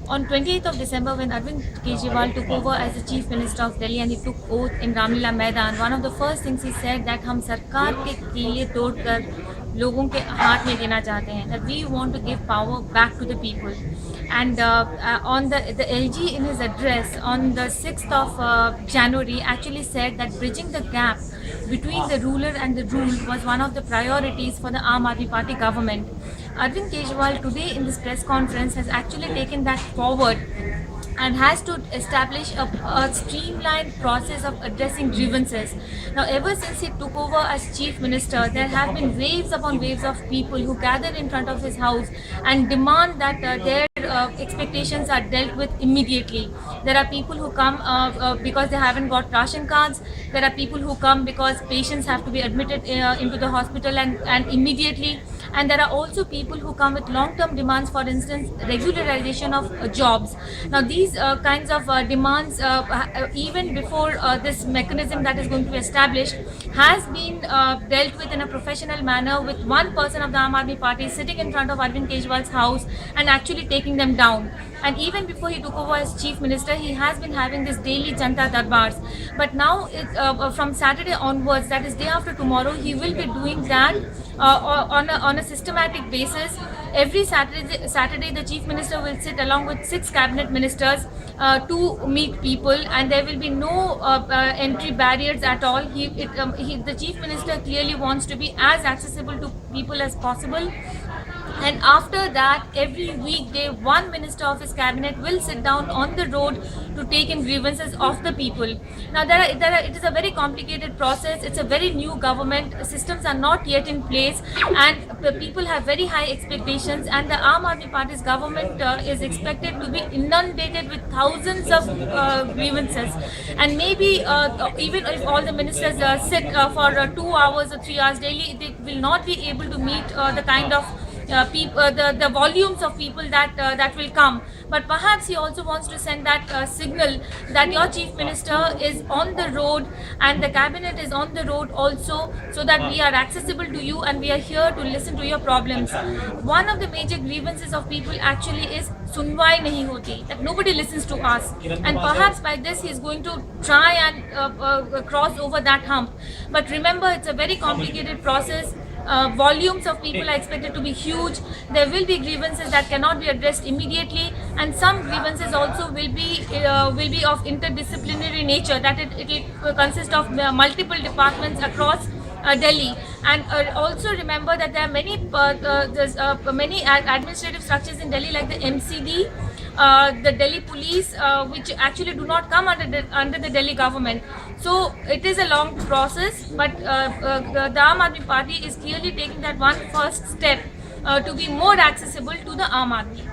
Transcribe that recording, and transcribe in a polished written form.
On 28th of December, when Arvind Kejriwal took over as the Chief Minister of Delhi and he took oath in Ramlila Maidan, one of the first things he said that हम सरकार के कीले तोड़कर लोगों के हाथ में देना चाहते हैं, that we want to give power back to the people. And on the LG in his address on the 6th of January actually said that bridging the gap between the ruler and the ruled was one of the priorities for the Aam Aadmi Party government. Arvind Kejriwal today in this press conference has actually taken that forward and has to establish a streamlined process of addressing grievances. Now, ever since he took over as Chief Minister, there have been waves upon waves of people who gather in front of his house and demand that their expectations are dealt with immediately. There are people who come because they haven't got ration cards. There are people who come because patients have to be admitted into the hospital and immediately. And there are also people who come with long-term demands, for instance, regularization of jobs. Now, these kinds of demands, even before this mechanism that is going to be established, has been dealt with in a professional manner with one person of the Aam Aadmi Party sitting in front of Arvind Kejriwal's house and actually taking them down. And even before he took over as Chief Minister, he has been having this daily Janata Darbars. But now, from Saturday onwards, that is day after tomorrow, he will be doing that on a systematic basis. Every Saturday, the Chief Minister will sit along with 6 cabinet ministers to meet people, and there will be no entry barriers at all. The Chief Minister clearly wants to be as accessible to people as possible. And after that, every weekday, one minister of his cabinet will sit down on the road to take in grievances of the people. Now, it is a very complicated process. It's a very new government. Systems are not yet in place, and the people have very high expectations. And the Aam Aadmi Party's government is expected to be inundated with thousands of grievances. And maybe even if all the ministers sit for 2 hours or 3 hours daily, they will not be able to meet the kind of the volumes of people that will come. But perhaps he also wants to send that signal that your Chief Minister is on the road and the cabinet is on the road also, so that we are accessible to you and we are here to listen to your problems. One of the major grievances of people actually is sunwai nahi hoti, that nobody listens to us, and perhaps by this he is going to try and cross over that hump. But remember, it's a very complicated process. Volumes of people are expected to be huge. There will be grievances that cannot be addressed immediately, and some grievances also will be of interdisciplinary nature, that it will consist of multiple departments across Delhi. And also remember that there are many administrative structures in Delhi, like the MCD, the Delhi police, which actually do not come under the Delhi government. So it is a long process, but the Aam Aadmi Party is clearly taking that one first step to be more accessible to the Aam Aadmi.